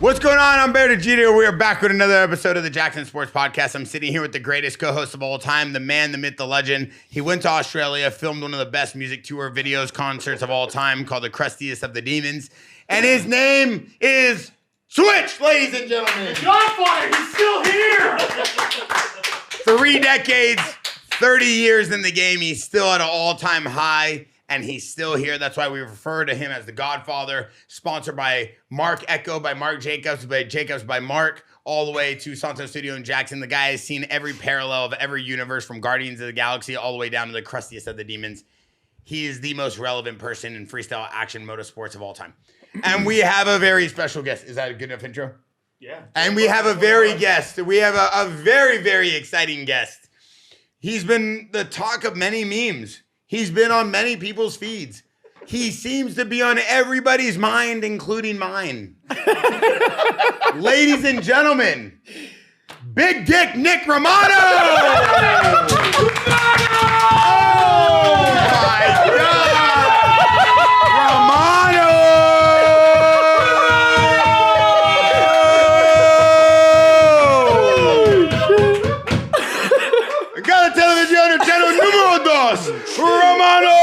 What's going on? I'm Degidio. We are back with another episode of the Jaxxon Sports Podcast. I'm sitting here with the greatest co-host of all time, the man, the myth, the legend. He went to Australia, filmed one of the best music tour videos, concerts of all time called The Crustiest of the Demons. And his name is Switch, ladies and gentlemen. Godfather, he's still here. 3 decades, 30 years in the game. He's still at an all-time high. And he's still here. That's why we refer to him as the Godfather. Sponsored by Mark Echo, by Mark Jacobs, by Mark, all the way to Santo Studio in Jaxxon. The guy has seen every parallel of every universe, from Guardians of the Galaxy all the way down to the Crustiest of the Demons. He is the most relevant person in freestyle action motorsports of all time. And we have a very special guest. Is that a good enough intro? Yeah. And we have a very very, very exciting guest. He's been the talk of many memes. He's been on many people's feeds. He seems to be on everybody's mind, including mine. Ladies and gentlemen, Big Dick Nick Romano! Oh my God! Romano! Cada televisione channel número 2, Romano!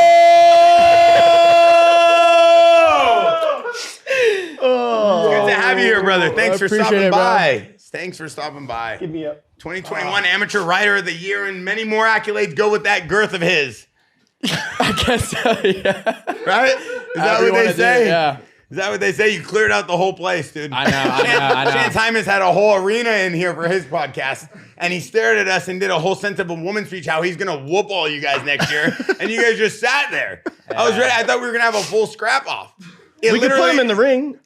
Good to have you here, brother. Thanks for stopping by. Thanks for stopping by. Give me up. 2021 Amateur Rider of the Year and many more accolades go with that girth of his. I guess so, yeah. Right? Is that what they say? Yeah. Is that what they say? You cleared out the whole place, dude. I know. Chance Hymas had a whole arena in here for his podcast, and he stared at us and did a whole sense of a woman speech, how he's going to whoop all you guys next year, and you guys just sat there. Yeah. I was ready. I thought we were going to have a full scrap-off. We could put him in the ring.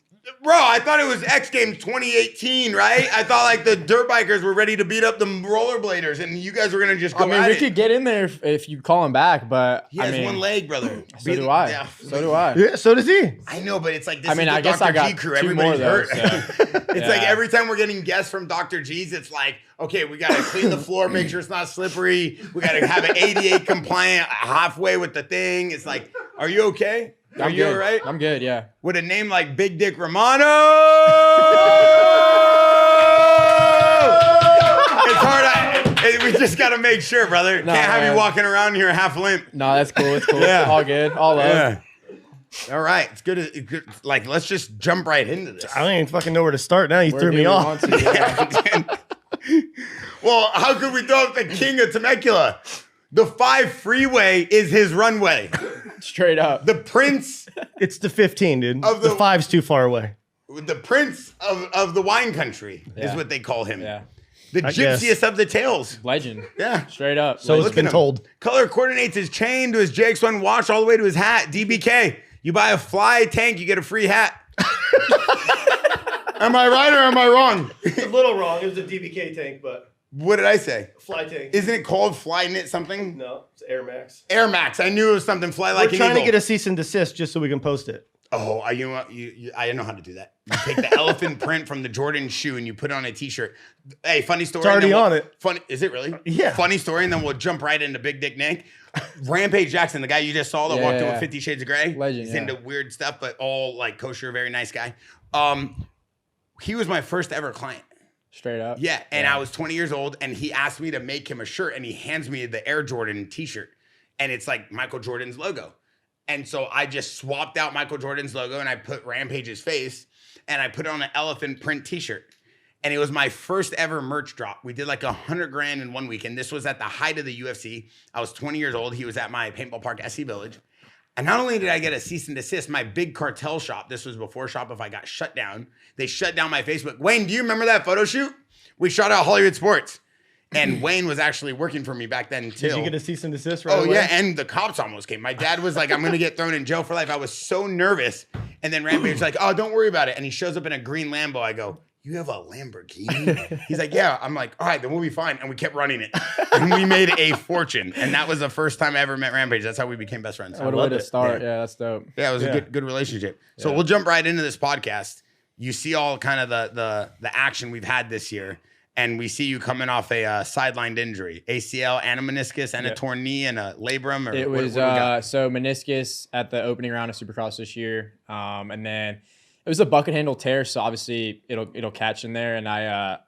Bro, I thought it was X Games 2018, right? I thought like the dirt bikers were ready to beat up the rollerbladers, and you guys were gonna just go at it. We could get in there if you call him back, but he has one leg, brother. So do I. Yeah. So do I. Yeah, so does he. I know, but it's like this. I mean, is the I guess Dr. I got G crew. 2 Everybody's more hurt. though, so. It's like every time we're getting guests from Dr. G's, it's like, okay, we gotta clean the floor, make sure it's not slippery. We gotta have it ADA compliant halfway with the thing. It's like, are you okay? Are you all right? I'm good, yeah. With a name like Big Dick Romano! It's hard. We just got to make sure, brother. No, Can't have man. you walking around here half limp. No, that's cool. It's cool. Yeah. All good. All love. Yeah. All right. It's good. It's good. Like, let's just jump right into this. I don't even fucking know where to start now. You threw me off. Well, how could we throw up the king of Temecula? The 5 freeway is his runway. Straight up. The prince. It's the 15, dude. Of the the- 5's too far away. The prince of the wine country is Yeah. what they call him. Yeah. The I guess. gypsiest of the tales. Legend. Yeah. Straight up. So Look it's been at him. told. Color coordinates his chain to his Jaxxon watch all the way to his hat. DBK. You buy a fly tank, you get a free hat. Am I right or am I wrong? It's a little wrong. It was a DBK tank, but What did I say? fly tank. Isn't it called Fly Knit something? No, it's Air Max. Air Max. I knew it was something fly like We're an trying eagle. to get a cease and desist just so we can post it. Oh, you know what? I know how to do that. You take the elephant print from the Jordan shoe and you put it on a t-shirt. Hey, funny story. It's already on it. Funny, is it really? Yeah. Funny story, and then we'll jump right into Big Dick Nick. Rampage Jaxxon, the guy you just saw that walked in with 50 Shades of Grey. Legend, He's yeah. into weird stuff, but all like kosher, very nice guy. He was my first ever client. Straight up. Yeah, and I was 20 years old, and he asked me to make him a shirt, and he hands me the Air Jordan t-shirt, and it's like Michael Jordan's logo. And so I just swapped out Michael Jordan's logo, and I put Rampage's face, and I put it on an elephant print t-shirt. And it was my first ever merch drop. We did like $100,000 in 1 week, and this was at the height of the UFC. I was 20 years old. He was at my paintball park, SC Village. And not only did I get a cease and desist, my big cartel shop, this was before Shopify got shut down. They shut down my Facebook. Wayne, do you remember that photo shoot? We shot out Hollywood Sports. And Wayne was actually working for me back then too. Did you get a cease and desist right away? Oh yeah, and the cops almost came. My dad was like, I'm gonna get thrown in jail for life. I was so nervous. And then Rampage's like, oh, don't worry about it. And he shows up in a green Lambo. I go, you have a Lamborghini? He's like, yeah. I'm like, all right, then we'll be fine. And we kept running it. And we made a fortune. And that was the first time I ever met Rampage. That's how we became best friends. What a way to start. Yeah, that's dope. Yeah, it was a good relationship. So we'll jump right into this podcast. You see all kind of the action we've had this year. And we see you coming off a sidelined injury, ACL and a meniscus and a torn knee and a labrum. Or It was what we got? so meniscus at the opening round of Supercross this year, and then It was a bucket handle tear, so obviously it'll catch in there. And I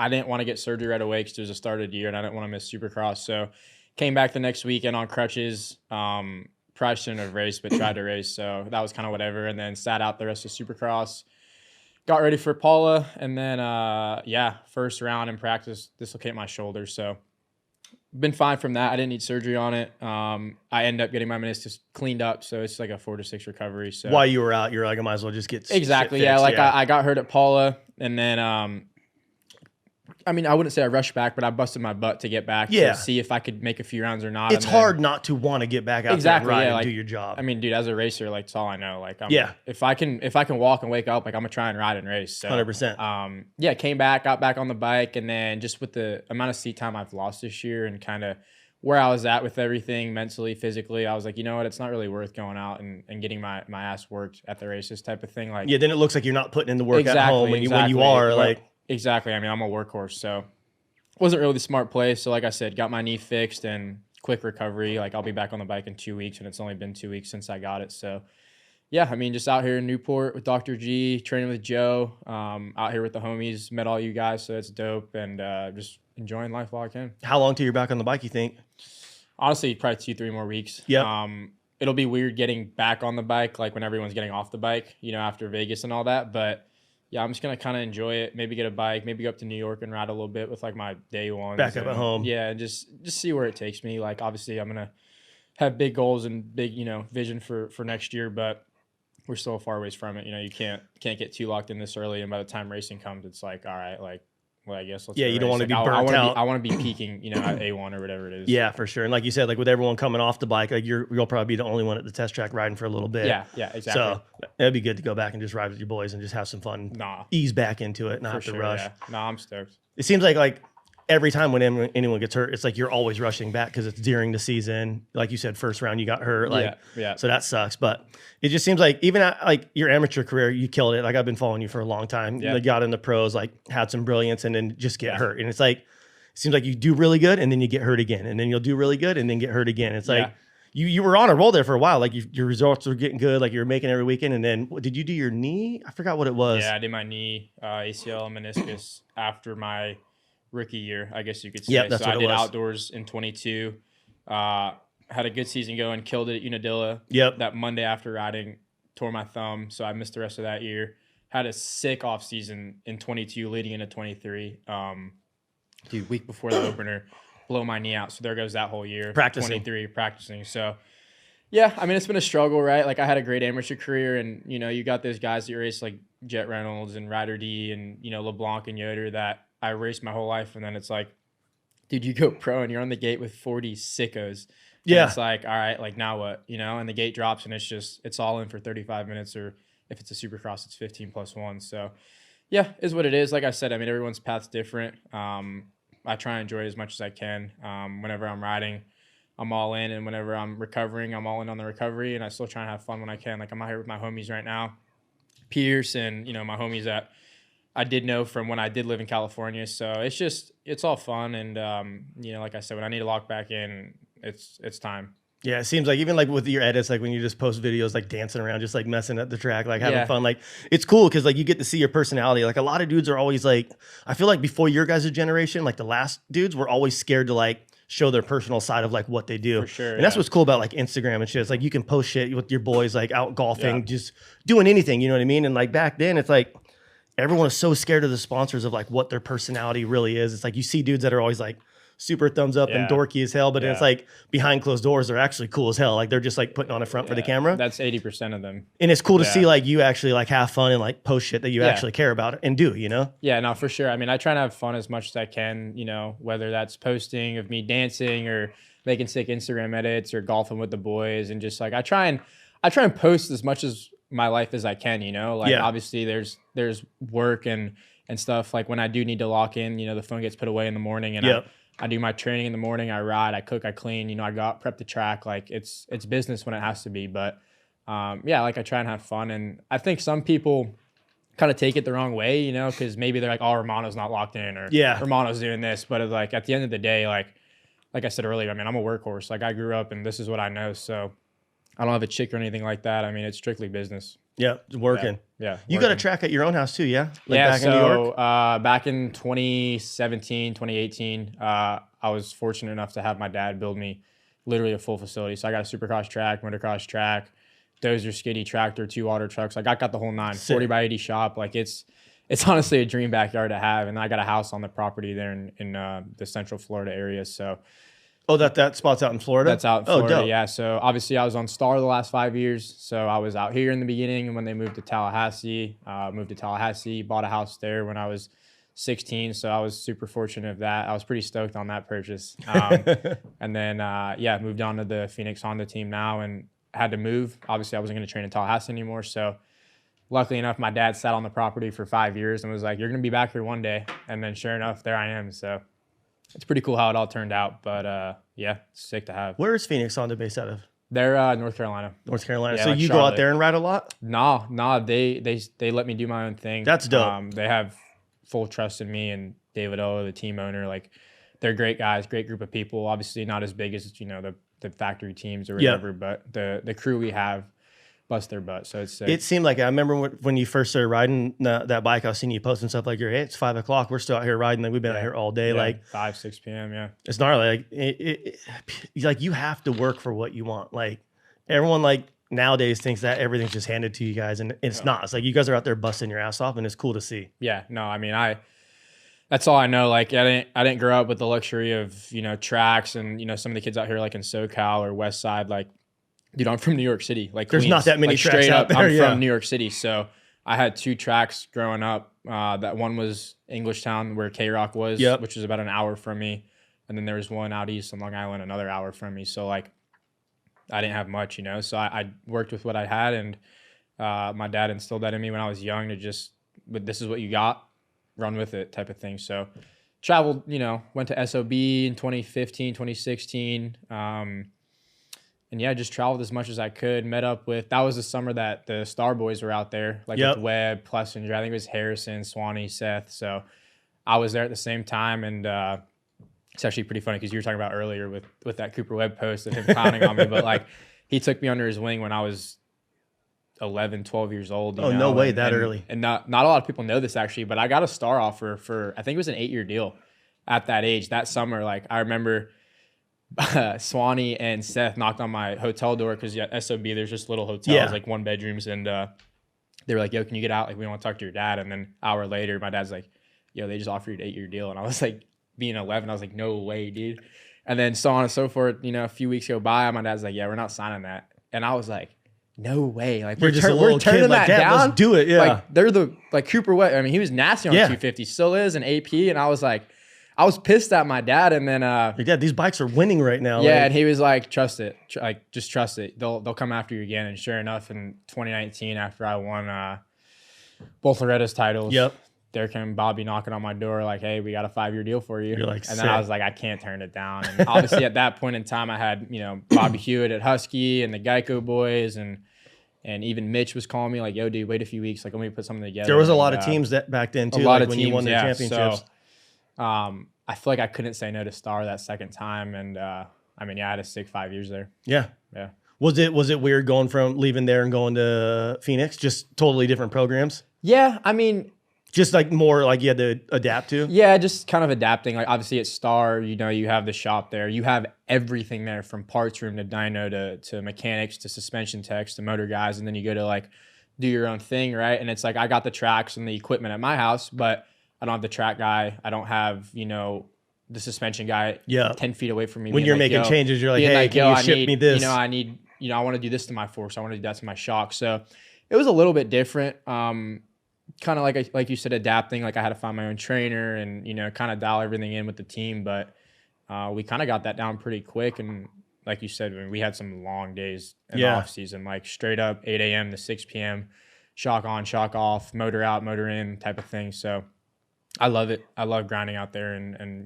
didn't want to get surgery right away because it was a start of the year, and I didn't want to miss Supercross. So came back the next weekend on crutches. Probably shouldn't have raced, but tried to race. So that was kind of whatever. And then sat out the rest of Supercross. Got ready for Paula, and then first round in practice, dislocate my shoulder. So been fine from that. I didn't need surgery on it. I ended up getting my meniscus cleaned up, so it's like a 4 to 6 recovery. So while you were out, you're like, I might as well just get exactly. shit Yeah, fixed. like I got hurt at Paula, and then I mean, I wouldn't say I rushed back, but I busted my butt to get back to see if I could make a few rounds or not. It's hard not to want to get back out there and ride and do your job. I mean, dude, as a racer, like, that's all I know. Like, if I can walk and wake up, like, I'm gonna try and ride and race. So, 100%. Came back, got back on the bike, and then just with the amount of seat time I've lost this year and kind of where I was at with everything mentally, physically, I was like, you know what, it's not really worth going out and getting my ass worked at the races type of thing. Like, yeah, then it looks like you're not putting in the work at home when you are. Like, exactly. I mean, I'm a workhorse, so wasn't really the smart play. So like I said, got my knee fixed and quick recovery. Like, I'll be back on the bike in 2 weeks, and it's only been 2 weeks since I got it. So yeah, I mean, just out here in Newport with Dr. G, training with Joe, out here with the homies, met all you guys. So it's dope, and just enjoying life while I can. How long till you're back on the bike, you think? Honestly, probably 2-3 more weeks. Yeah. It'll be weird getting back on the bike, like when everyone's getting off the bike, after Vegas and all that. But yeah, I'm just going to kind of enjoy it. Maybe get a bike, maybe go up to New York and ride a little bit with like my day ones. Back up at home. Yeah, and just see where it takes me. Like, obviously I'm going to have big goals and big, vision for next year, but we're still a far ways from it. You can't get too locked in this early. And by the time racing comes, it's like, all right, like, well, I guess let's you don't want to be burnt out. I want to be peaking, at A1 or whatever it is. Yeah, for sure. And like you said, like with everyone coming off the bike, like you'll probably be the only one at the test track riding for a little bit. Yeah, exactly. So it'd be good to go back and just ride with your boys and just have some fun. Ease back into it, not have to rush. Yeah. No, I'm stoked. It seems like every time when anyone gets hurt, it's like you're always rushing back because it's during the season. Like you said, first round you got hurt. So that sucks. But it just seems like even at like your amateur career, you killed it. Like, I've been following you for a long time. Yeah. You got in the pros, like had some brilliance, and then just get hurt. And it's like, it seems like you do really good and then you get hurt again, and then you'll do really good and then get hurt again. It's like you were on a roll there for a while. Like your results were getting good. Like you were making every weekend. And then did you do your knee? I forgot what it was. Yeah, I did my knee, ACL, meniscus after my rookie year, I guess you could say. Yeah, that's so what I it did was. Outdoors in 22. Had a good season going, killed it at Unadilla. Yep. That Monday after riding, tore my thumb, so I missed the rest of that year. Had a sick off season in 22 leading into 23. Week before the opener, blow my knee out. So there goes that whole year. Practicing. 23, practicing. So yeah, I mean, it's been a struggle, right? Like, I had a great amateur career, and you got those guys that you race like Jet Reynolds and Ryder D and LeBlanc and Yoder that I raced my whole life, and then it's like, dude, you go pro and you're on the gate with 40 sickos. Yeah. And it's like, all right, like, now what? And the gate drops, and it's all in for 35 minutes, or if it's a Supercross, it's 15 plus 1. So yeah, is what it is. Like I said, I mean, everyone's path's different. I try and enjoy it as much as I can. Whenever I'm riding, I'm all in, and whenever I'm recovering, I'm all in on the recovery, and I still try and have fun when I can. Like, I'm out here with my homies right now, Pierce, and my homies that I did know from when I did live in California. So it's all fun, and like I said, when I need to lock back in, it's time. Yeah, it seems like even like with your edits, like when you just post videos, like dancing around, just like messing at the track, like having fun, like it's cool because like you get to see your personality. Like, a lot of dudes are always like, I feel like before your guys' generation, like the last dudes were always scared to like show their personal side of like what they do. For sure. And that's what's cool about like Instagram and shit. It's like you can post shit with your boys, like out golfing, just doing anything, you know what I mean? And like back then, it's like everyone is so scared of the sponsors of like what their personality really is. It's like you see dudes that are always like super thumbs up and dorky as hell, but it's like behind closed doors, they're actually cool as hell. Like, they're just like putting on a front for the camera. That's 80% of them. And it's cool to see like you actually like have fun and like post shit that you actually care about and do, Yeah, no, for sure. I mean, I try to have fun as much as I can, whether that's posting of me dancing or making sick Instagram edits or golfing with the boys, and just like I try and post as much as my life as I can, like obviously there's work and stuff. Like, when I do need to lock in, the phone gets put away in the morning, and I do my training in the morning. I ride, I cook, I clean. I go out, prep the track. Like, it's business when it has to be. But like, I try and have fun. And I think some people kind of take it the wrong way, because maybe they're like, oh, Romano's not locked in, or Romano's doing this. But it's like, at the end of the day, like I said earlier, I mean, I'm a workhorse. Like, I grew up and this is what I know. So I don't have a chick or anything like that. I mean, it's strictly business. Yeah, working. Yeah. You got a track at your own house too, yeah? Like yeah, back so in New York? Back in 2017, 2018, I was fortunate enough to have my dad build me literally a full facility. So I got a supercross track, motocross track, dozer, skiddy, tractor, 2 water trucks. Like I got the whole 9, Sick. 40 by 80 shop. Like it's honestly a dream backyard to have. And I got a house on the property there in the Central Florida area. So Oh, that spot's out in Florida? that's out in Florida, dope. yeah. So obviously I was on Star the last 5 years. So I was out here in the beginning, and when they moved to Tallahassee, bought a house there when I was 16. So I was super fortunate of that. I was pretty stoked on that purchase. And then, moved on to the Phoenix Honda team now and had to move. Obviously I wasn't going to train in Tallahassee anymore. So luckily enough, my dad sat on the property for 5 years and was like, "You're going to be back here one day." And then sure enough, there I am. So it's pretty cool how it all turned out, but yeah, sick to have. Where is Phoenix Honda based out of? They're North Carolina. North Carolina. Yeah, So like you go out Charlotte. there and ride a lot? Nah, they let me do my own thing. That's dope. They have full trust in me and David O, the team owner. Like they're great guys, great group of people. Obviously not as big as the factory teams or whatever, but the crew we have bust their butt. So it's sick. It seemed like I remember when you first started riding that bike. I was seeing you posting stuff like, "Hey, it's 5 o'clock. We're still out here riding. Like we've been out here all day." Like 5, 6 p.m. Yeah, it's gnarly. Like you have to work for what you want. Like everyone like nowadays thinks that everything's just handed to you guys, and it's not. It's like you guys are out there busting your ass off, and it's cool to see. Yeah. No, I mean that's all I know. Like I didn't grow up with the luxury of tracks and some of the kids out here like in SoCal or West Side, like. Dude, I'm from New York City. Like there's Queens. not that many like, tracks straight out up, there. I'm from New York City, so I had 2 tracks growing up. That one was Englishtown, where K-Rock was, which was about an hour from me, and then there was one out east on Long Island, another hour from me. So like, I didn't have much, So I worked with what I had, and my dad instilled that in me when I was young to just, but this is what you got, run with it, type of thing. So traveled, went to SOB in 2015, 2016. And yeah, just traveled as much as I could. Met up with, that was the summer that the Star Boys were out there, like with Webb, Plessinger. I think it was Harrison, Swanee, Seth. So I was there at the same time. And it's actually pretty funny because you were talking about earlier with that Cooper Webb post of him clowning on me. But like, he took me under his wing when I was 11, 12 years old. Oh, no way, that early. And not a lot of people know this actually, but I got a Star offer for, I think it was an 8-year deal at that age, that summer. Like I remember Swanee and Seth knocked on my hotel door because SOB, there's just little hotels, like 1 bedrooms, and they were like, "Yo, can you get out? Like, we want to talk to your dad." And then an hour later, my dad's like, "Yo, they just offered you an 8-year deal," and I was like, being 11, I was like, "No way, dude." And then so on and so forth. A few weeks go by, my dad's like, "Yeah, we're not signing that," and I was like, "No way!" Like we're turning kid, that down. Let's do it. Yeah, like they're like Cooper Webb. I mean, he was nasty on 250, still is, and AP, and I was like. I was pissed at my dad, and then your dad, these bikes are winning right now. Yeah, and he was like, "Trust it, just trust it. They'll come after you again." And sure enough, in 2019, after I won both Loretta's titles, there came Bobby knocking on my door, like, "Hey, we got a 5-year deal for you." You're like, and then I was like, "I can't turn it down." And obviously, at that point in time, I had Bobby Hewitt at Husky and the Geico boys, and even Mitch was calling me like, "Yo, dude, wait a few weeks. Like, let me put something together." There was a lot of teams that back then too. A lot like of when teams, you won the championships. So, I feel like I couldn't say no to Star that second time, and I had a sick 5 years there. Yeah. Was it weird going from leaving there and going to Phoenix? Just totally different programs. Yeah, just like more like you had to adapt to. Yeah, just kind of adapting. Like obviously at Star, you have the shop there, you have everything there from parts room to dyno to mechanics to suspension techs to motor guys, and then you go to like do your own thing, right? And it's like I got the tracks and the equipment at my house, but I don't have the track guy. I don't have, the suspension guy 10 feet away from me. When you're like, making changes, you're like, "Hey, can you ship me this?" I need, I want to do this to my forks. I want to do that to my shock. So it was a little bit different. Kind of like you said, adapting. Like I had to find my own trainer and, kind of dial everything in with the team. But we kind of got that down pretty quick. And like you said, we had some long days in the off season, like straight up 8 a.m. to 6 p.m., shock on, shock off, motor out, motor in type of thing. So I love it. I love grinding out there and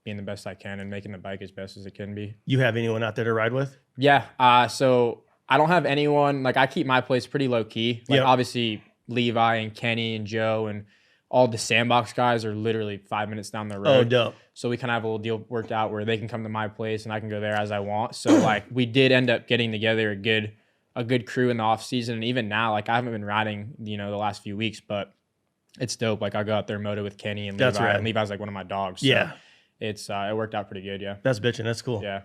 being the best I can and making the bike as best as it can be. You have anyone out there to ride with? Yeah. So I don't have anyone. Like I keep my place pretty low key. Like obviously Levi and Kenny and Joe and all the sandbox guys are literally 5 minutes down the road. Oh, dope. So we kind of have a little deal worked out where they can come to my place and I can go there as I want. So like we did end up getting together a good a good crew in the off season. And even now, like I haven't been riding, the last few weeks, but it's dope. Like I go out there moto with Kenny and That's Levi, right. and Levi's like one of my dogs. So Yeah. it's, it worked out pretty good. Yeah. That's bitching. That's cool. Yeah.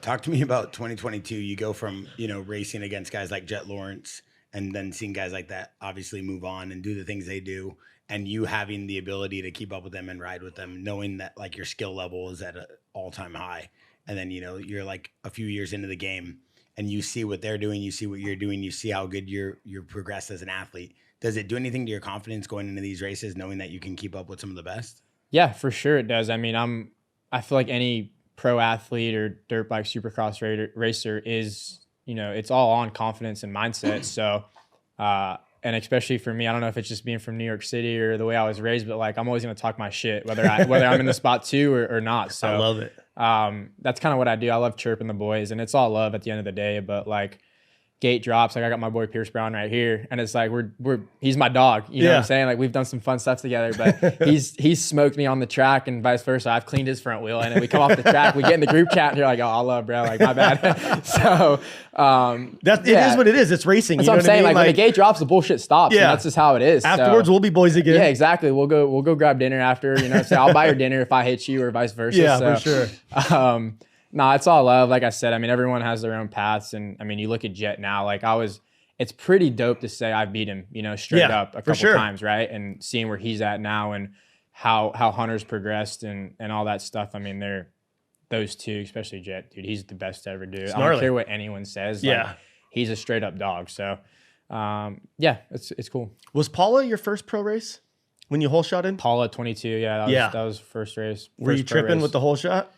Talk to me about 2022. You go from, racing against guys like Jet Lawrence and then seeing guys like that obviously move on and do the things they do, and you having the ability to keep up with them and ride with them, knowing that like your skill level is at an all-time high. And then, you're like a few years into the game and you see what they're doing, you see what you're doing, you see how good you're progressed as an athlete. Does it do anything to your confidence going into these races, knowing that you can keep up with some of the best? Yeah, for sure it does. I mean, I feel like any pro athlete or dirt bike supercross racer is, it's all on confidence and mindset. So, and especially for me, I don't know if it's just being from New York City or the way I was raised, but like I'm always going to talk my shit, whether I'm in the spot too or not. So I love it. That's kind of what I do. I love chirping the boys, and it's all love at the end of the day. But like gate drops, like I got my boy Pierce Brown right here, and it's like he's my dog. You know what I'm saying? Like we've done some fun stuff together, but he's smoked me on the track and vice versa. I've cleaned his front wheel, and then we come off the track, we get in the group chat, and you're like, oh, I love bro, like my bad. So it is what it is. It's racing. That's what I'm saying. Like when the gate drops, the bullshit stops. Yeah, and that's just how it is. Afterwards, we'll be boys again. Yeah, exactly. We'll go grab dinner after. So I'll buy your dinner if I hit you, or vice versa. Yeah, for sure. No, it's all love. Like I said, I mean, everyone has their own paths. And I mean, you look at Jet now, like it's pretty dope to say I beat him, straight up a couple times, right? And seeing where he's at now and how Hunter's progressed and all that stuff. I mean, those two, especially Jet, dude, he's the best to ever do it. I don't care what anyone says. Like, he's a straight up dog. So, yeah, it's cool. Was Paula your first pro race when you whole shot in? Paula 22, yeah, that was first race. Were you tripping with the whole shot?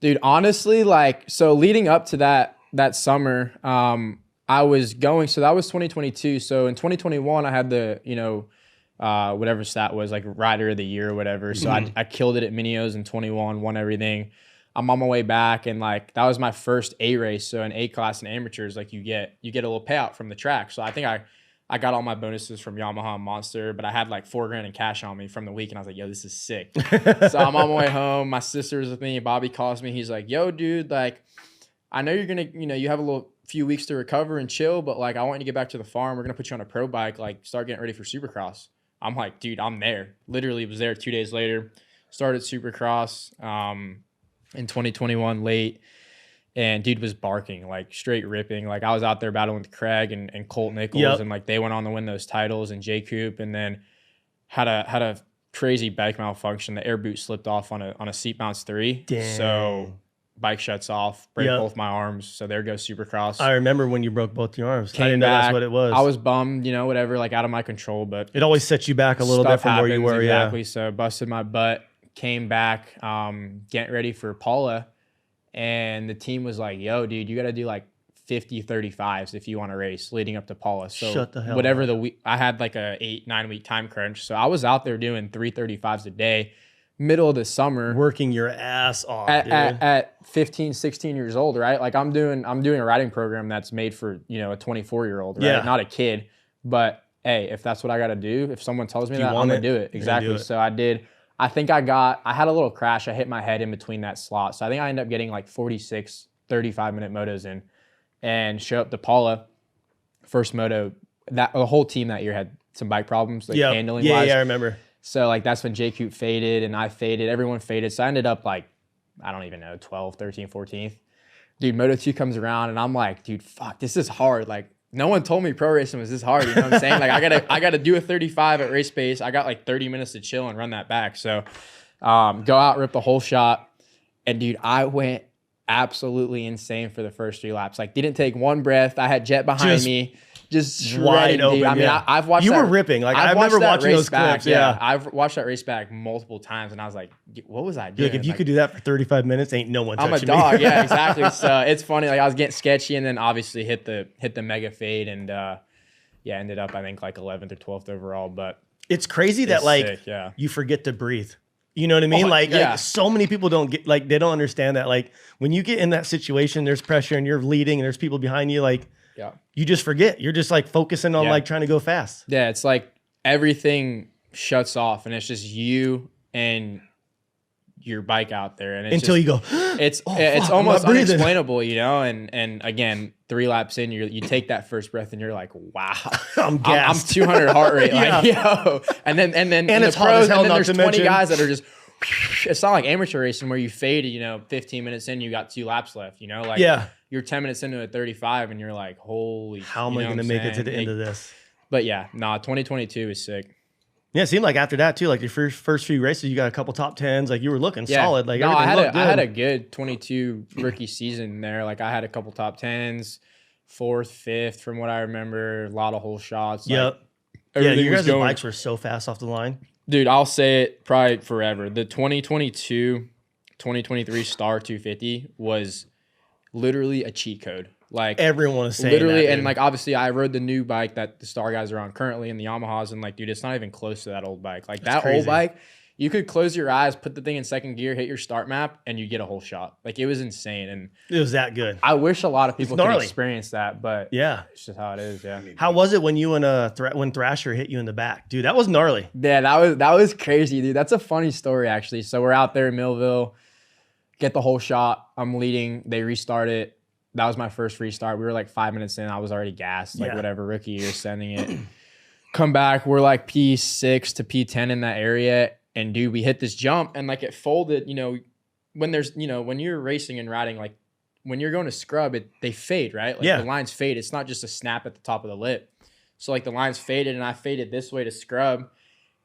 Dude, honestly, like, so leading up to that summer, I was going, so that was 2022. So in 2021, I had the, whatever stat was, like rider of the year or whatever. So I killed it at Minios in 21, won everything. I'm on my way back, and like that was my first A race. So in A class and amateurs, like you get a little payout from the track. So I think I got all my bonuses from Yamaha and Monster, but I had like $4,000 in cash on me from the week, and I was like, yo, this is sick. So I'm on my way home. My sister was with me. Bobby calls me. He's like, yo, dude, like, I know you're going to, you have a few weeks to recover and chill, but like, I want you to get back to the farm. We're going to put you on a pro bike, like start getting ready for Supercross. I'm like, dude, I'm there. Literally was there 2 days later, started Supercross in 2021 late. And dude was barking, like straight ripping. Like I was out there battling with Craig and Colt Nichols, and like they went on to win those titles, and J Coop, and then had a crazy bike malfunction. The air boot slipped off on a seat bounce 3. Damn. So bike shuts off, break both my arms. So there goes Supercross. I remember when you broke both your arms. Came I didn't know back, that's what it was. I was bummed, whatever, like out of my control, but it always sets you back a little bit from where you were. Exactly. So busted my butt, came back, getting ready for Paula. And the team was like, yo, dude, you got to do like 50 35s if you want to race leading up to Paula. So shut the hell whatever up. the week, I had like a 8-9 week time crunch. So I was out there doing 335s a day, middle of the summer, working your ass off at 15, 16 years old, right? Like I'm doing a riding program that's made for, a 24-year-old, right? Yeah. Not a kid. But hey, if that's what I got to do, if someone tells me that, I'm going to do it. Exactly. So I did. I think I had a little crash. I hit my head in between that slot. So I think I ended up getting like 46, 35-minute motos in and show up to Paula. First moto, the whole team that year had some bike problems, like handling wise. Yeah, I remember. So like that's when J Coop faded and I faded. Everyone faded. So I ended up like, I don't even know, 12th, 13th, 14th. Dude, Moto 2 comes around and I'm like, dude, fuck, this is hard. Like, no one told me pro racing was this hard. You know what I'm saying? Like I gotta do a 35 at race pace. I got like 30 minutes to chill and run that back. So go out, rip the whole shot. And dude, I went absolutely insane for the first 3 laps. Like didn't take one breath. I had Jet behind me. Just wide open. Dude. I mean, I've watched you were ripping. Like I remember watching those clips. Yeah. I've watched that race back multiple times, and I was like, what was I doing? Like if you could do that for 35 minutes, ain't no one touching me. I'm a dog. Yeah, exactly. So it's funny. Like I was getting sketchy, and then obviously hit the mega fade, and ended up I think like 11th or 12th overall. But it's crazy that like sick, you forget to breathe. You know what I mean? Like so many people don't get, like they don't understand that. Like when you get in that situation, there's pressure and you're leading and there's people behind you. Like you just forget. You're just like focusing on like trying to go fast. Yeah, it's like everything shuts off and it's just you and your bike out there, and it's until just, you go, it's oh, it's fuck, I'm almost not breathing. unexplainable, you know. And again, 3 laps in, you take that first breath, and you're like, wow, I'm gassed. I'm 200 heart rate, like yo. And then in it's the hot as pros, hell, and then not there's to 20 mention. guys that are just. It's not like amateur racing where you fade, 15 minutes in, you got 2 laps left, like you're 10 minutes into a 35, and you're like, holy, how am I going to make it to the end of this? But yeah, 2022 is sick. Yeah, it seemed like after that too, like your first few races, you got a couple top 10s, like you were looking solid. Like no, everything looked good. I had a good 22 rookie season there. Like I had a couple top 10s, 4th, 5th, from what I remember. A lot of hole shots. Yep. Like, yeah, your guys' bikes were so fast off the line. Dude, I'll say it probably forever. The 2022-2023 Star 250 was literally a cheat code. Like everyone was saying literally, that, and like obviously, I rode the new bike that the Star guys are on currently in the Yamahas, and like, dude, it's not even close to that old bike. Like that old bike, you could close your eyes, put the thing in second gear, hit your start map, and you get a whole shot. Like it was insane, and it was that good. I wish a lot of people could experience that, but yeah, it's just how it is. Yeah. How was it when you and when Thrasher hit you in the back, dude? That was gnarly. Yeah, that was crazy, dude. That's a funny story actually. So we're out there in Millville, get the whole shot. I'm leading. They restart it. That was my first restart. We were like 5 minutes in. I was already gassed, like whatever rookie year sending it. Come back. We're like P6 to P10 in that area. And dude, we hit this jump and like it folded, when there's, when you're racing and riding, like when you're going to scrub it, they fade, right? Like the lines fade. It's not just a snap at the top of the lip. So like the lines faded and I faded this way to scrub.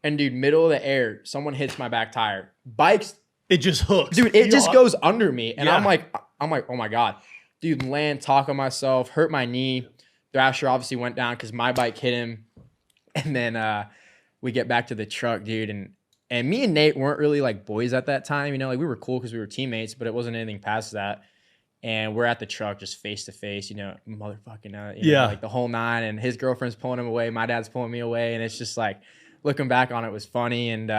And dude, middle of the air, someone hits my back tire. Bikes. It just hooks. Dude, it just goes under me. And I'm like, oh my God. Dude, land, talk on myself, hurt my knee. Thrasher obviously went down because my bike hit him. And then we get back to the truck, dude. And me and Nate weren't really like boys at that time. Like we were cool because we were teammates, but it wasn't anything past that. And we're at the truck just face to face, motherfucking, like the whole 9. And his girlfriend's pulling him away. My dad's pulling me away. And it's just like, looking back on it was funny. And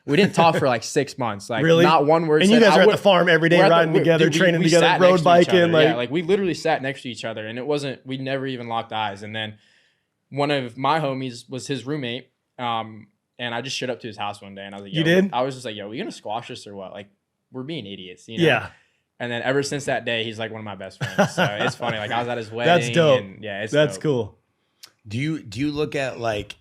we didn't talk for like 6 months. Like really? Not one word. And you guys are at the farm every day riding together, training together, road biking. Like we literally sat next to each other, and we never even locked eyes. And then one of my homies was his roommate. And I just showed up to his house one day, and I was like, "You did?" I was just like, "Yo, we gonna squash this or what? Like, we're being idiots, Yeah. And then ever since that day, he's like one of my best friends. So it's funny. Like I was at his wedding. That's dope. And yeah, that's dope. Cool. Do you look at like,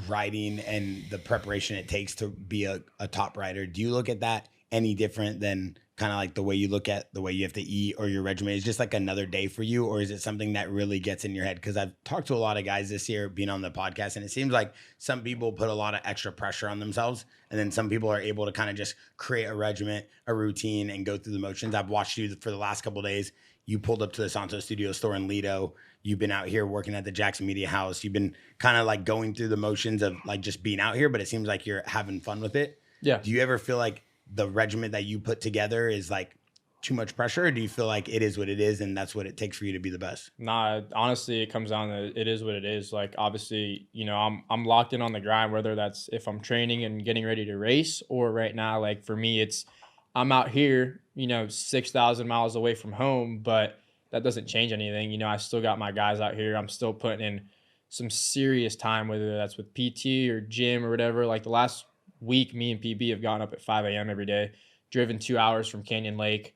riding and the preparation it takes to be a top rider? Do you look at that any different than kind of like the way you look at the way you have to eat or your regimen? Is just like another day for you, or is it something that really gets in your head? Because I've talked to a lot of guys this year being on the podcast, and it seems like some people put a lot of extra pressure on themselves, and then some people are able to kind of just create a regiment, a routine, and go through the motions. I've watched you for the last couple of days. You pulled up to the Santo Studio store in Lido. You've been out here working at the Jaxxon Media House. You've been kind of like going through the motions of like just being out here, but it seems like you're having fun with it. Yeah. Do you ever feel like the regiment that you put together is like too much pressure, or do you feel like it is what it is and that's what it takes for you to be the best? Nah, honestly, it comes down to it is what it is. Like obviously, I'm locked in on the grind, whether that's if I'm training and getting ready to race, or right now, like for me, it's I'm out here, 6,000 miles away from home, but that doesn't change anything. I still got my guys out here. I'm still putting in some serious time, whether that's with PT or gym or whatever. Like the last week, me and PB have gotten up at 5 a.m. every day, driven 2 hours from Canyon Lake,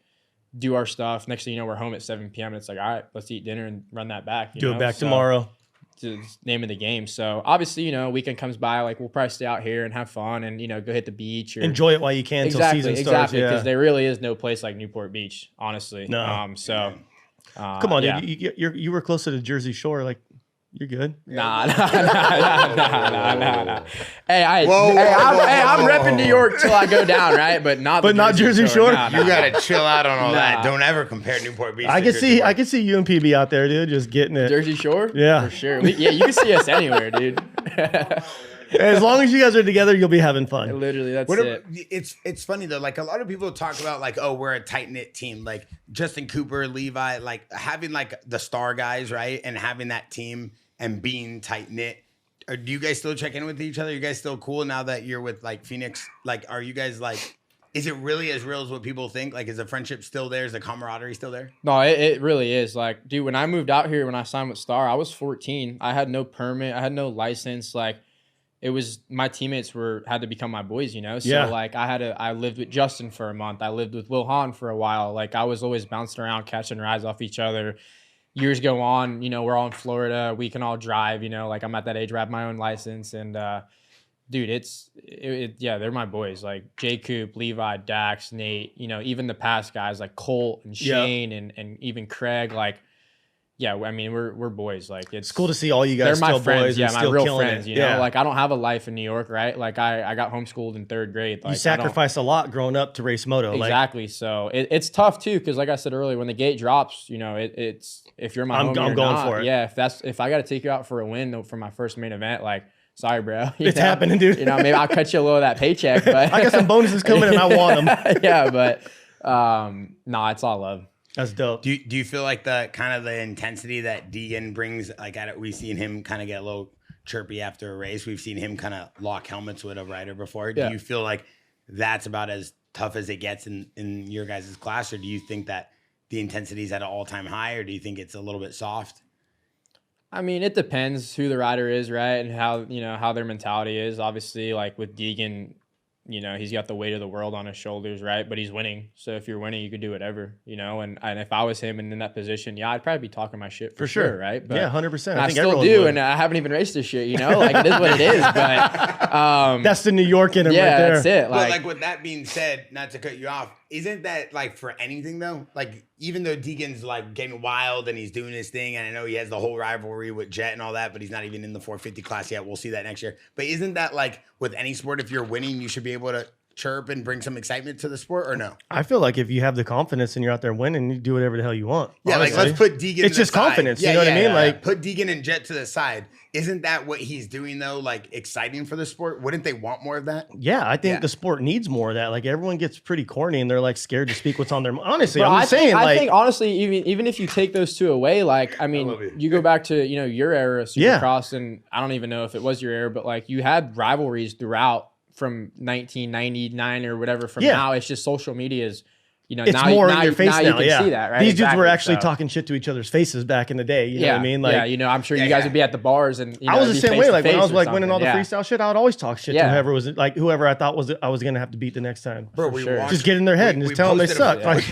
do our stuff. Next thing you know, we're home at 7 p.m. and it's like, all right, let's eat dinner and run that back. Do it back tomorrow. It's name of the game. So obviously, weekend comes by, like we'll probably stay out here and have fun and, go hit the beach. Or enjoy it while you can until season starts. Exactly, because there really is no place like Newport Beach, honestly. No. Come on, dude. You were closer to Jersey Shore. Like, you're good. Nah. Hey, I'm repping New York till I go down, right? But not Jersey Shore. You gotta chill out on all that. Don't ever compare Newport Beach. I can see you and PB out there, dude, just getting it. Jersey Shore. Yeah, for sure. You can see us anywhere, dude. As long as you guys are together, you'll be having fun. Literally, that's it. It's funny though. Like a lot of people talk about like, oh, we're a tight knit team. Like Justin Cooper, Levi, like having like the star guys, right, and having that team and being tight knit. Do you guys still check in with each other? Are you guys still cool now that you're with like Phoenix? Like, are you guys like? Is it really as real as what people think? Like, is the friendship still there? Is the camaraderie still there? No, it really is. Like, dude, when I moved out here, when I signed with Star, I was 14. I had no permit. I had no license. Like, it was my teammates had to become my boys, you know? So Yeah. like I lived with Justin for a month. I lived with Will Hahn for a while. Like I was always bouncing around, catching rides off each other. Years go on, you know, we're all in Florida. We can all drive, you know, like I'm at that age where I have my own license. And dude, yeah, they're my boys. Like Jay Coop, Levi, Dax, Nate, you know, even the past guys like Colt and Shane and even Craig, like, yeah, I mean, we're boys. Like it's cool to see all you guys they're my still friends, boys. yeah, and my still real killing friends. it. You know, like I don't have a life in New York, right? Like I got homeschooled in 3rd grade. Like, you sacrifice a lot growing up to race moto. Exactly. Like, so it's tough too, because like I said earlier, when the gate drops, you know, it's if you're my homie I'm or going not, for it. yeah. If I got to take you out for a win for my first main event, like sorry, bro, it's happening, dude. You know, maybe I'll cut you a little of that paycheck, but I got some bonuses coming and I want them. Yeah, but nah, it's all love. That's dope. Do you feel like the kind of the intensity that Deegan brings, like we've seen him kind of get a little chirpy after a race. We've seen him kind of lock helmets with a rider before. Yeah. Do you feel like that's about as tough as it gets in your guys' class? Or do you think that the intensity is at an all-time high, or do you think it's a little bit soft? I mean, it depends who the rider is, right? And how their mentality is. Obviously, like with Deegan, you know, he's got the weight of the world on his shoulders, right? But he's winning. So if you're winning, you could do whatever, you know? And if I was him and in that position, yeah, I'd probably be talking my shit for sure, right? But yeah, 100%. I think still do, and I haven't even raced this shit, you know? Like, it is what it is, but... that's the New York in him yeah, right there. that's it. But like with that being said, not to cut you off, isn't that like for anything though? Like even though Deegan's like getting wild and he's doing his thing, and I know he has the whole rivalry with Jet and all that, but he's not even in the 450 class yet. We'll see that next year. But isn't that like with any sport, if you're winning, you should be able to chirp and bring some excitement to the sport, or no? I feel like if you have the confidence and you're out there winning, you do whatever the hell you want. Yeah, honestly. like let's put Deegan. It's just confidence. Yeah, you know what I mean? Like put Deegan and Jet to the side. Isn't that what he's doing though? Like exciting for the sport? Wouldn't they want more of that? yeah, I think the sport needs more of that. Like everyone gets pretty corny and they're like scared to speak what's on their mind. Honestly, Bro, I'm just saying. I think honestly, even if you take those two away, like I mean, you go back to your era of Supercross, and I don't even know if it was your era, but like you had rivalries throughout from 1999 or whatever. From now, it's just social media is. You know, it's now, more now, in your face now. now. You can see that, right? These dudes were actually talking shit to each other's faces back in the day. You know what I mean? Like, yeah, you know, I'm sure you guys would be at the bars, and I was the same way. Like when I was like winning all the freestyle freestyle shit, I would always talk shit to whoever I thought I was gonna have to beat the next time. Bro, just get in their head and just tell them they suck. Like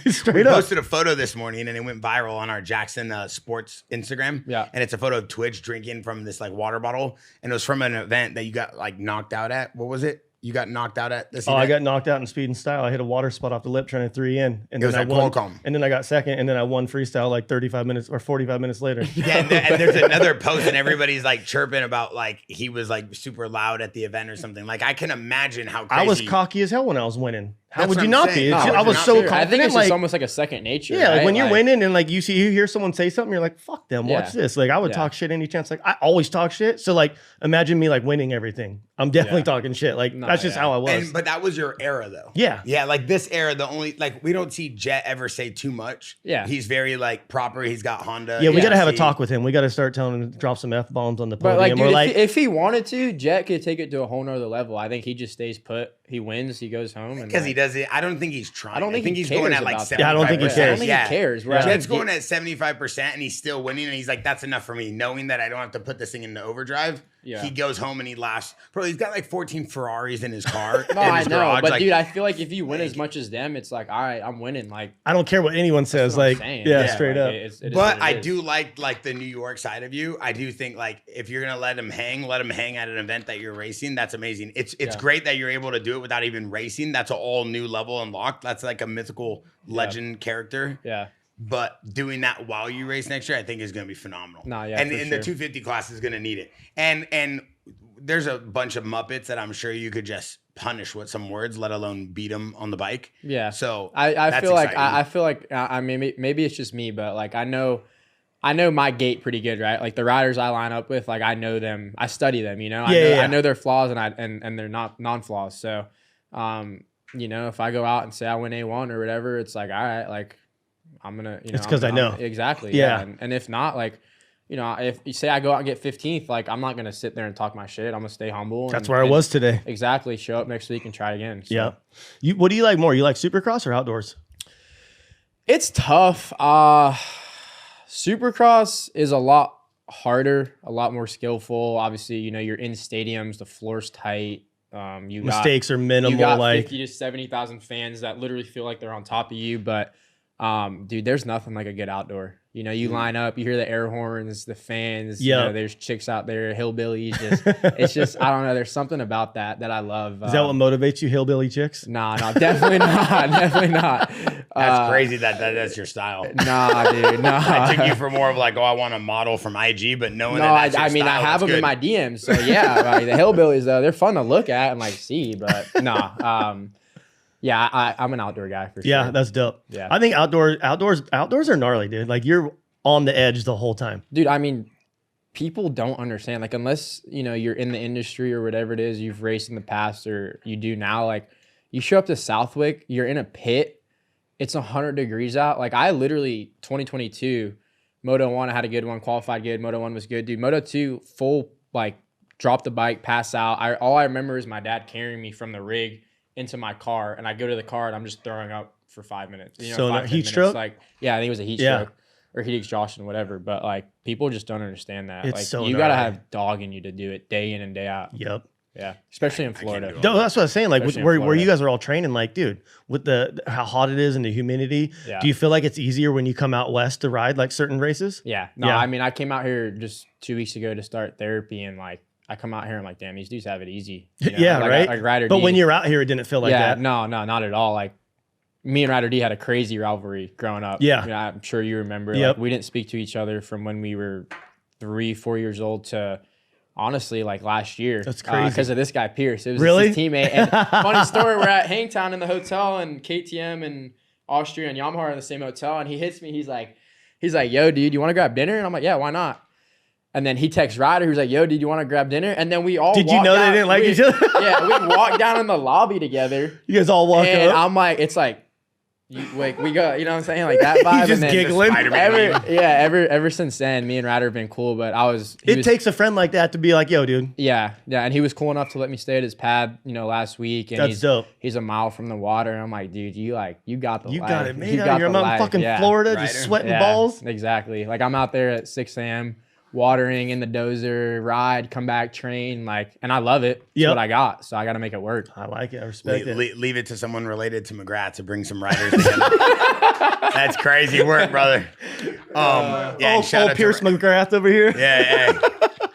straight up. We posted a photo this morning and it went viral on our Jaxxon Sports Instagram. Yeah, and it's a photo of Twitch drinking from this like water bottle, and it was from an event that you got like knocked out at. What was it? You got knocked out at this event? I got knocked out in speed and style. I hit a water spot off the lip trying to 3 in. And then I won. And then I got second. And then I won freestyle like 35 minutes or 45 minutes later. Yeah, and there's another post and everybody's like chirping about like he was like super loud at the event or something. Like I can imagine how crazy. I was cocky as hell when I was winning. How That's would what you I'm not saying. be? No, I was so confident. I think it's like, just almost like a second nature. Yeah, right? like when you're winning and like you hear someone say something, you're like, fuck them, watch this. Like I would talk shit any chance. Like I always talk shit. So like imagine me like winning everything. I'm definitely talking shit. Like that's just how I was. But that was your era though. Yeah. Yeah, like this era, the only like we don't see Jet ever say too much. Yeah. He's very like proper. He's got Honda. Yeah, we gotta have a talk with him. We gotta start telling him to drop some F-bombs on the podium. But like, dude, or like if he wanted to, Jet could take it to a whole nother level. I think he just stays put. He wins, he goes home. Because he does it. I don't think he's trying. I don't think he's going at like 75%. I don't think he cares. I don't think he cares. Jet's going at 75% and he's still winning. And he's like, that's enough for me. Knowing that I don't have to put this thing into overdrive. Yeah. He goes home and he laughs. Bro, he's got like 14 Ferraris in his car. No, I know. Garage. But like, dude, I feel like if you win as much as them, it's like, all right, I'm winning. Like, I don't care what anyone says. Like, straight up. But I do like the New York side of you. I do think like if you're gonna let him hang at an event that you're racing. That's amazing. It's great that you're able to do it without even racing. That's an all new level unlocked. That's like a mythical legend character. Yeah. But doing that while you race next year, I think is going to be phenomenal. Nah, yeah, and the 250 class is going to need it. And there's a bunch of Muppets that I'm sure you could just punish with some words, let alone beat them on the bike. Yeah. So I feel like I mean maybe it's just me, but like I know my gate pretty good, right? Like the riders I line up with, like I know them, I study them, you know. I know their flaws and they're not non-flaws. So, you know, if I go out and say I win A1 or whatever, it's like, all right, like I'm gonna, you know, it's because I know exactly. Yeah. And if not, like, you know, if you say I go out and get 15th, like I'm not gonna sit there and talk my shit. I'm gonna stay humble. That's where I was today. Exactly. Show up next week and try again. So. Yeah. What do you like more? You like Supercross or outdoors? It's tough. Supercross is a lot harder, a lot more skillful. Obviously, you know, you're in stadiums, the floor's tight. Mistakes are minimal. You got like 50 to 70,000 fans that literally feel like they're on top of you. But dude, there's nothing like a good outdoor. You know, you line up, you hear the air horns, the fans. You know, there's chicks out there, hillbillies. It's just, I don't know. There's something about that I love. Is that what motivates you, hillbilly chicks? Nah, definitely not. Definitely not. That's crazy that's your style. Nah, dude, nah. I took you for more of like, I want a model from IG, but knowing that's your I mean, style, I have them good. in my DMs. So yeah, like, the hillbillies though, they're fun to look at and like see, but nah. Yeah, I'm an outdoor guy for sure. Yeah, that's dope. Yeah. I think outdoors are gnarly, dude. Like you're on the edge the whole time. Dude, I mean, people don't understand. Like, unless, you know, you're in the industry or whatever it is, you've raced in the past or you do now, like you show up to Southwick, you're in a pit, it's 100 degrees out. Like I literally 2022, Moto 1, I had a good one, qualified good. Moto 1 was good, dude. Moto 2, full, like, drop the bike, pass out. All I remember is my dad carrying me from the rig into my car, and I go to the car and I'm just throwing up for 5 minutes. You know, so 5, heat stroke? Like, yeah, I think it was a heat stroke or heat exhaustion, whatever. But like, people just don't understand that. It's like, so you gotta gnarly. have dog in you to do it day in and day out. Yep. Yeah, especially in Florida. do it. No, that's what I was saying. Like Especially in where Florida. you guys are all training, like, dude, with how hot it is and the humidity, Yeah. do you feel like it's easier when you come out west to ride like certain races? Yeah, no, Yeah. I mean, I came out here just 2 weeks ago to start therapy, and like, I come out here and like, damn, these dudes have it easy. You know? Yeah, like, right. Like Ryder But D, when you're out here, it didn't feel like that. no, not at all. Like, me and Ryder D had a crazy rivalry growing up. Yeah. You know, I'm sure you remember. Yep. Like, we didn't speak to each other from when we were 3-4 years old to honestly like last year. That's crazy. Because of this guy Pierce. It was Really? his teammate. And funny story, we're at Hangtown in the hotel, and KTM and Austria and Yamaha are in the same hotel, and he hits me. He's like, yo, dude, you want to grab dinner? And I'm like, yeah, why not? And then he texts Ryder, who's like, yo, dude, you want to grab dinner? And then we all Did you walked know down, they didn't like each other? Yeah, we walked down in the lobby together. You guys all walk And up. I'm like, it's like, we go, you know what I'm saying? Like that vibe. He's just and then giggling. Ever since then, me and Ryder have been cool, but It takes a friend like that to be like, yo, dude. Yeah. And he was cool enough to let me stay at his pad, you know, last week. And That's dope. He's a mile from the water. And I'm like, dude, you got the You life. got it made You out got here. the I'm out in life. fucking Yeah. Florida, Ryder. just sweating Yeah, balls. Exactly. Like I'm out there at 6 a.m. watering in the dozer, ride, come back, train, like, and I love it. It's Yep. what I got, so I got to make it work. I like it. I respect it. Leave it to someone related to McGrath to bring some riders together. That's crazy work, brother. Yeah, and shout out Old to Pierce McGrath over here. Yeah,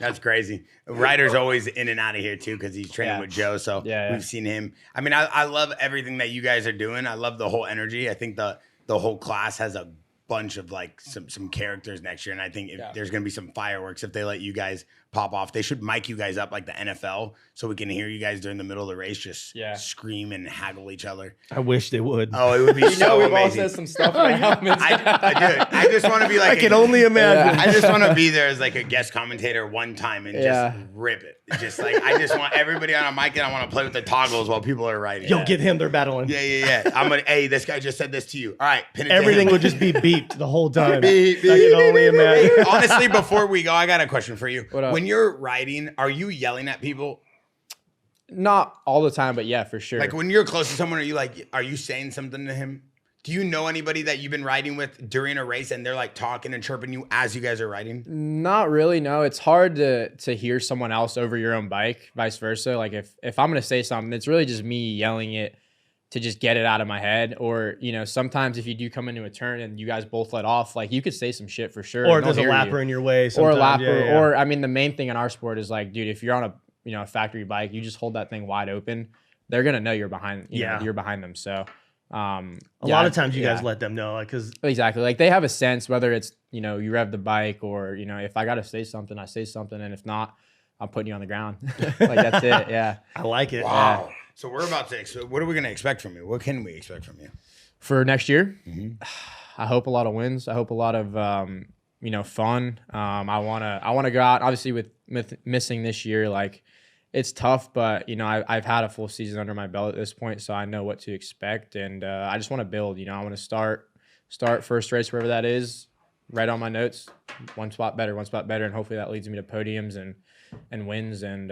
that's crazy. Ryder's always in and out of here too because he's training Yeah. with Joe. So Yeah. we've seen him. I mean, I love everything that you guys are doing. I love the whole energy. I think the whole class has a bunch of like some characters next year, and I think there's gonna be some fireworks if they let you guys pop off. They should mic you guys up like the NFL so we can hear you guys during the middle of the race just scream and haggle each other. I wish they would. Oh, it would be You know, so we've all amazing. said some stuff about helmets. I just want to be like I can only imagine. I just want to be there as like a guest commentator one time and just rip it. Just like I just want everybody on a mic and I want to play with the toggles while people are writing. Yo, get him. They're battling. Yeah. I'm gonna. Hey, this guy just said this to you. All right, pin it. Everything to him. would just be beeped the whole time. Beep, I can only imagine. Honestly, before we go, I got a question for you. What up? When you're riding, are you yelling at people? Not all the time, but yeah, for sure. Like when you're close to someone, are you saying something to him? Do you know anybody that you've been riding with during a race and they're like talking and chirping you as you guys are riding? Not really, no. It's hard to hear someone else over your own bike, vice versa. Like if I'm gonna say something, it's really just me yelling it to just get it out of my head. Or, you know, sometimes if you do come into a turn and you guys both let off, like you could say some shit for sure. Or and there's a they'll hear you. lapper in your way. Or a sometimes. lapper. Yeah. Or I mean, the main thing in our sport is like, dude, if you're on a factory bike, you just hold that thing wide open. They're gonna know you're behind. You know, you're behind them. So a lot of times you guys let them know, like, because exactly, like they have a sense whether it's, you know, you rev the bike or, you know, if I gotta say something, I say something, and if not, I'm putting you on the ground. Like that's it. Yeah. I like it. Wow. Yeah. So we're about to. So what are we going to expect from you? What can we expect from you? For next year, Mm-hmm. I hope a lot of wins. I hope a lot of fun. I wanna go out. Obviously, with missing this year, like it's tough, but you know I've had a full season under my belt at this point, so I know what to expect, and I just want to build. You know, I want to start first race wherever that is. Write on my notes, one spot better, and hopefully that leads me to podiums and wins and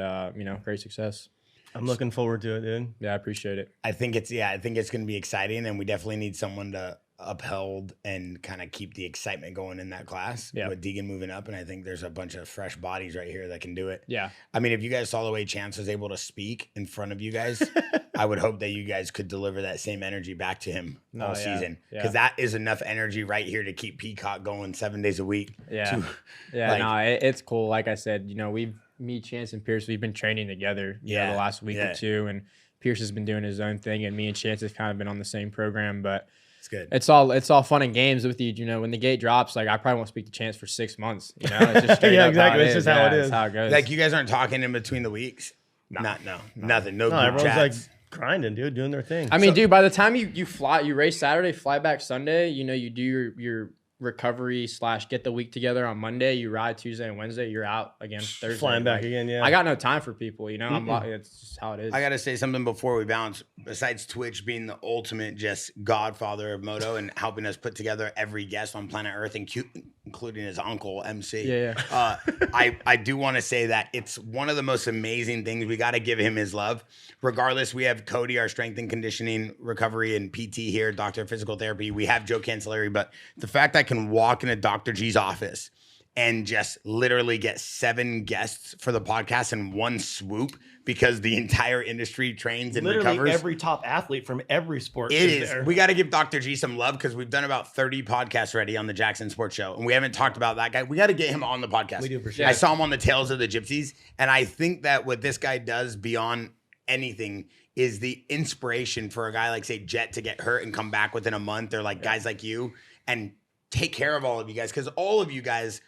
great success. I'm looking forward to it, dude. Yeah, I appreciate it. I think it's going to be exciting, and we definitely need someone upheld and kind of keep the excitement going in that class with Deegan moving up. And I think there's a bunch of fresh bodies right here that can do it. Yeah. I mean, if you guys saw the way Chance was able to speak in front of you guys, I would hope that you guys could deliver that same energy back to him all season. Because that is enough energy right here to keep Peacock going 7 days a week. Yeah. It's cool. Like I said, me, Chance, and Pierce, we've been training together the last week or two. And Pierce has been doing his own thing. And me and Chance have kind of been on the same program. But good. It's all fun and games with you. When the gate drops, like I probably won't speak to Chance for 6 months. It's just straight up exactly. It's just how it is. How it goes. Like you guys aren't talking in between the weeks. Nothing. No group everyone's chats. like grinding, dude, doing their thing. I mean, dude, by the time you race Saturday, fly back Sunday. You do your recovery / get the week together on Monday. You ride Tuesday and Wednesday. You're out again Thursday. Flying back again. Yeah. I got no time for people. It's just how it is. I got to say something before we bounce. Besides Twitch being the ultimate just godfather of moto and helping us put together every guest on planet Earth, including his uncle MC. I do want to say that it's one of the most amazing things. We got to give him his love. Regardless, we have Cody, our strength and conditioning recovery and PT here, Doctor of Physical Therapy. We have Joe Cancelleri, but the fact that I can walk into Dr. G's office and just literally get 7 guests for the podcast in one swoop because the entire industry trains and literally recovers. Every top athlete from every sport is there. We got to give Dr. G some love because we've done about 30 podcasts already on the Jaxxon Sports Show, and we haven't talked about that guy. We got to get him on the podcast. We do for sure. I saw him on the Tales of the Gypsies, and I think that what this guy does beyond anything is the inspiration for a guy like, say, Jet to get hurt and come back within a month, or like guys like you, and take care of all of you guys, because all of you guys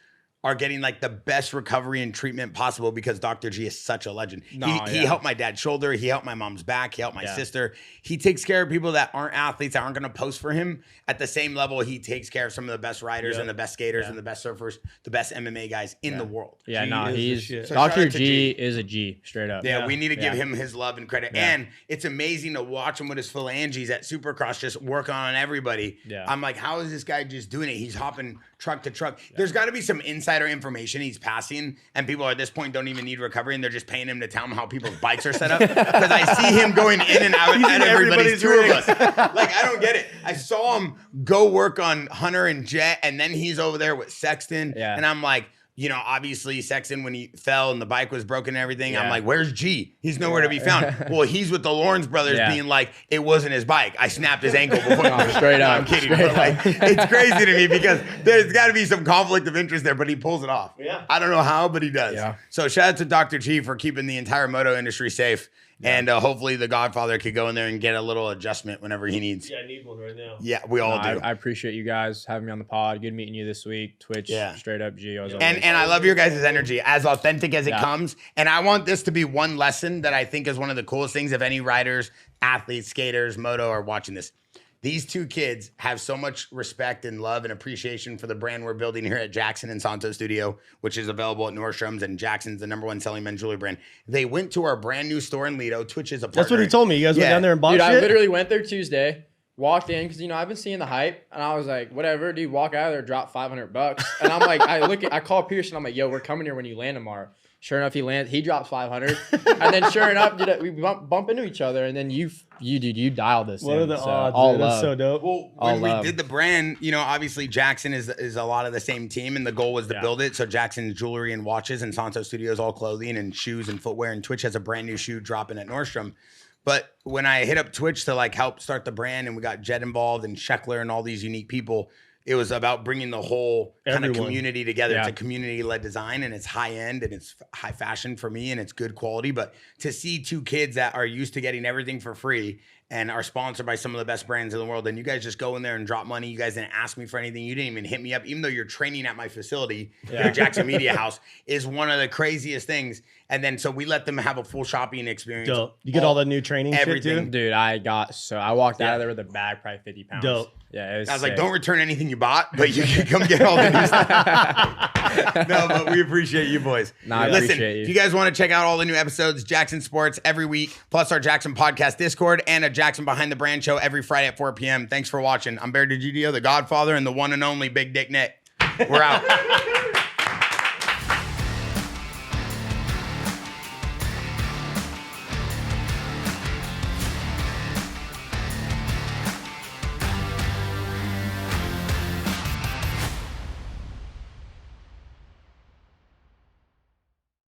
are getting like the best recovery and treatment possible because Dr. G is such a legend. He helped my dad's shoulder. He helped my mom's back. He helped my sister. He takes care of people that aren't athletes, that aren't going to post for him. At the same level, he takes care of some of the best riders and the best skaters and the best surfers, the best MMA guys in the world. He's Dr. G is a G, straight up. We need to give him his love and credit. And it's amazing to watch him with his phalanges at Supercross just working on everybody. I'm like, how is this guy just doing it? He's hopping truck to truck. There's got to be some insider information he's passing, and people at this point don't even need recovery, and they're just paying him to tell him how people's bikes are set up. Because I see him going in and out at everybody's two of us. Like, I don't get it. I saw him go work on Hunter and Jet, and then he's over there with Sexton, and I'm like, obviously Sexton, when he fell and the bike was broken and everything, I'm like, where's G? He's nowhere to be found. Well, he's with the Lawrence brothers being like, it wasn't his bike. I snapped his ankle before. Straight up. I'm kidding. But like, it's crazy to me because there's got to be some conflict of interest there, but he pulls it off. I don't know how, but he does. So shout out to Dr. G for keeping the entire moto industry safe. And hopefully the Godfather could go in there and get a little adjustment whenever he needs. I need one right now. Yeah, we all do. I appreciate you guys having me on the pod. Good meeting you this week. Twitch, straight up G. And I love your guys' energy, as authentic as it comes. And I want this to be one lesson that I think is one of the coolest things. If any riders, athletes, skaters, moto are watching this, these two kids have so much respect and love and appreciation for the brand we're building here at Jaxxon and Santo Studio, which is available at Nordstrom's, and Jackson's the #1 selling men's jewelry brand. They went to our brand new store in Lido. Twitch is a partner. That's what he told me. You guys went down there and bought shit? I literally went there Tuesday, walked in, because, I've been seeing the hype, and I was like, whatever, dude, walk out of there, drop $500. And I'm like, I call Pierce, and I'm like, yo, we're coming here when you land tomorrow. Sure enough, he lands. He drops 500, and then sure enough, we bump into each other, and then you dialed this. What are the odds? That's so dope. Well, when we did the brand, obviously Jaxxon is a lot of the same team, and the goal was to build it. So Jackson's jewelry and watches, and Santo Studios all clothing and shoes and footwear, and Twitch has a brand new shoe dropping at Nordstrom. But when I hit up Twitch to like help start the brand, and we got Jet involved and Sheckler and all these unique people, it was about bringing the whole kind of community together. It's a community-led design, and it's high-end, and it's high fashion for me, and it's good quality. But to see two kids that are used to getting everything for free and are sponsored by some of the best brands in the world, and you guys just go in there and drop money. You guys didn't ask me for anything. You didn't even hit me up, even though you're training at my facility, your Jaxxon Media House, is one of the craziest things. And then so we let them have a full shopping experience. Dope. You get all the new training everything. Shit too? Dude, I walked out of there with a bag, probably 50 pounds. Dope. Yeah, it was I was sick. like, don't return anything you bought, but you can come get all the new stuff. No, but we appreciate you boys. I Listen, appreciate you. if you guys want to check out all the new episodes, Jaxxon Sports every week, plus our Jaxxon Podcast Discord and a Jaxxon Behind the Brand show every Friday at 4 p.m. Thanks for watching. I'm Degidio, the Godfather, and the one and only Big Dick Nick. We're out.